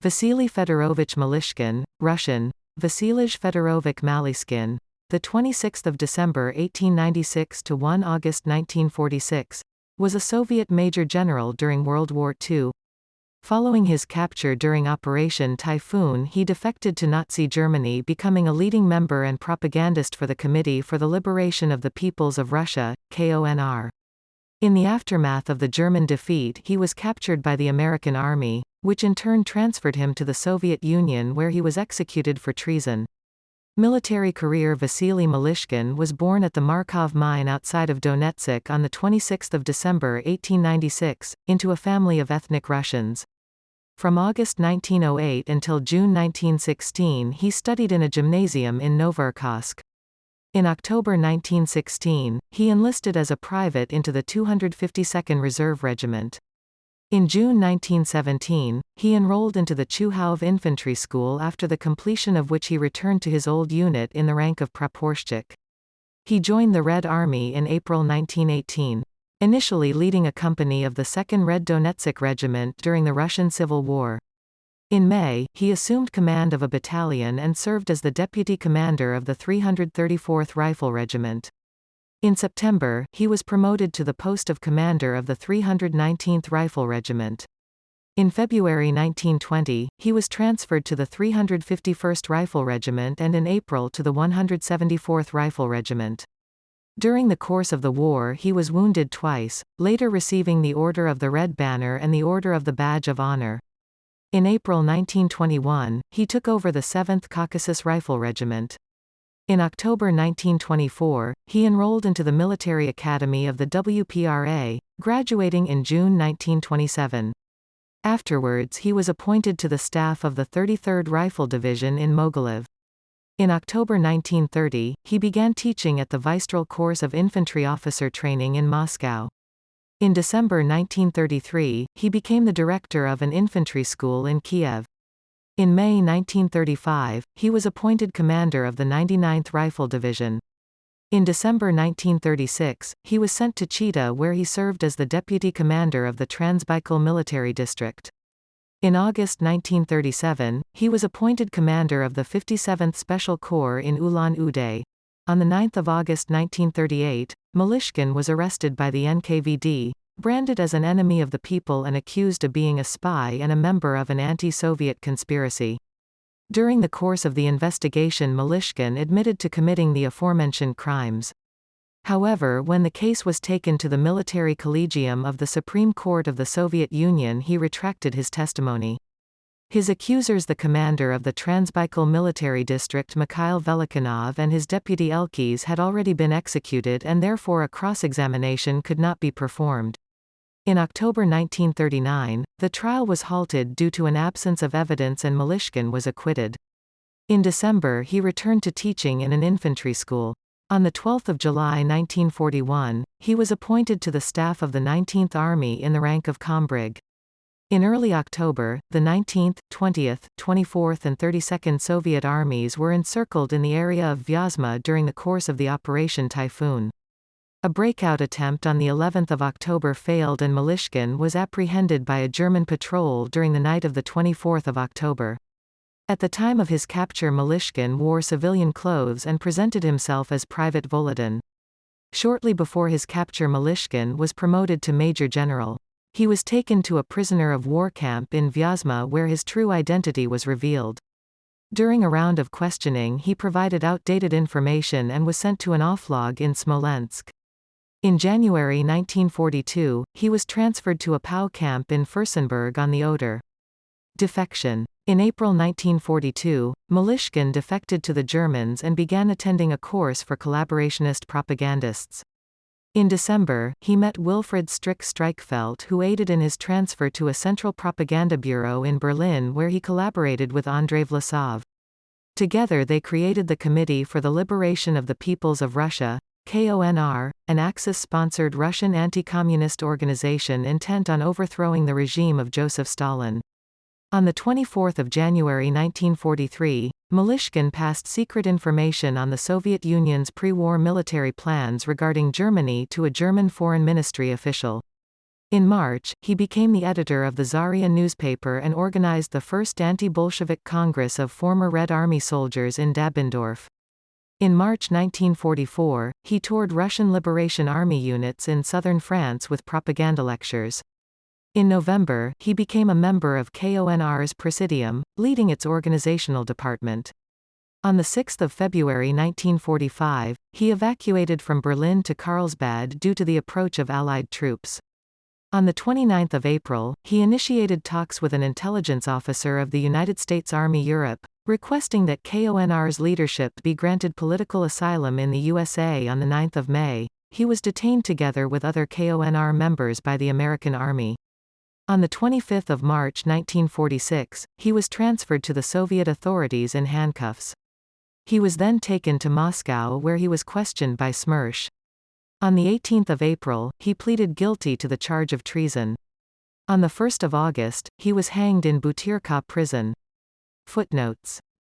Vasily Fedorovich Malyshkin, Russian, Vasily Fedorovich Malyshkin, the 26th of December 1896 to 1 August 1946, was a Soviet major general during World War II. Following his capture during Operation Typhoon, he defected to Nazi Germany, becoming a leading member and propagandist for the Committee for the Liberation of the Peoples of Russia, KONR. In the aftermath of the German defeat, he was captured by the American Army, which in turn transferred him to the Soviet Union, where he was executed for treason. Military career. Vasily Malyshkin was born at the Markov mine outside of Donetsk on 26 December 1896, into a family of ethnic Russians. From August 1908 until June 1916 he studied in a gymnasium in Novorosiysk. In October 1916, he enlisted as a private into the 252nd Reserve Regiment. In June 1917, he enrolled into the Chuhov Infantry School, after the completion of which he returned to his old unit in the rank of praporshchik. He joined the Red Army in April 1918, initially leading a company of the 2nd Red Donetsk Regiment during the Russian Civil War. In May, he assumed command of a battalion and served as the deputy commander of the 334th Rifle Regiment. In September, he was promoted to the post of commander of the 319th Rifle Regiment. In February 1920, he was transferred to the 351st Rifle Regiment and in April to the 174th Rifle Regiment. During the course of the war he was wounded twice, later receiving the Order of the Red Banner and the Order of the Badge of Honor. In April 1921, he took over the 7th Caucasus Rifle Regiment. In October 1924, he enrolled into the Military Academy of the WPRA, graduating in June 1927. Afterwards he was appointed to the staff of the 33rd Rifle Division in Mogilev. In October 1930, he began teaching at the Vystral Course of Infantry Officer Training in Moscow. In December 1933, he became the director of an infantry school in Kiev. In May 1935, he was appointed commander of the 99th Rifle Division. In December 1936, he was sent to Chita, where he served as the deputy commander of the Transbaikal Military District. In August 1937, he was appointed commander of the 57th Special Corps in Ulan-Ude. On 9 August 1938, Malyshkin was arrested by the NKVD, branded as an enemy of the people and accused of being a spy and a member of an anti-Soviet conspiracy. During the course of the investigation, Malyshkin admitted to committing the aforementioned crimes. However, when the case was taken to the Military Collegium of the Supreme Court of the Soviet Union, he retracted his testimony. His accusers, the commander of the Transbaikal Military District Mikhail Velikhanov and his deputy Elkis, had already been executed and therefore a cross-examination could not be performed. In October 1939, the trial was halted due to an absence of evidence and Malyshkin was acquitted. In December he returned to teaching in an infantry school. On 12 July 1941, he was appointed to the staff of the 19th Army in the rank of Kombrig. In early October, the 19th, 20th, 24th and 32nd Soviet armies were encircled in the area of Vyazma during the course of the Operation Typhoon. A breakout attempt on the 11th of October failed and Malyshkin was apprehended by a German patrol during the night of the 24th of October. At the time of his capture, Malyshkin wore civilian clothes and presented himself as Private Volodin. Shortly before his capture, Malyshkin was promoted to Major General. He was taken to a prisoner of war camp in Vyazma where his true identity was revealed. During a round of questioning he provided outdated information and was sent to an offlog in Smolensk. In January 1942, he was transferred to a POW camp in Furstenberg on the Oder. Defection. In April 1942, Malyshkin defected to the Germans and began attending a course for collaborationist propagandists. In December, he met Wilfried Strick-Streichfeld, who aided in his transfer to a central propaganda bureau in Berlin where he collaborated with Andrei Vlasov. Together they created the Committee for the Liberation of the Peoples of Russia, KONR, an Axis-sponsored Russian anti-communist organization intent on overthrowing the regime of Joseph Stalin. On 24 January 1943, Malyshkin passed secret information on the Soviet Union's pre-war military plans regarding Germany to a German Foreign Ministry official. In March, he became the editor of the Zarya newspaper and organized the first anti-Bolshevik Congress of former Red Army soldiers in Dabindorf. In March 1944, he toured Russian Liberation Army units in southern France with propaganda lectures. In November, he became a member of KONR's Presidium, leading its organizational department. On 6 February 1945, he evacuated from Berlin to Carlsbad due to the approach of Allied troops. On 29 April, he initiated talks with an intelligence officer of the United States Army Europe, requesting that KONR's leadership be granted political asylum in the USA. On 9 May, he was detained together with other KONR members by the American Army. On 25 March 1946, he was transferred to the Soviet authorities in handcuffs. He was then taken to Moscow where he was questioned by Smersh. On 18 April, he pleaded guilty to the charge of treason. On 1 August, he was hanged in Butyrka prison. Footnotes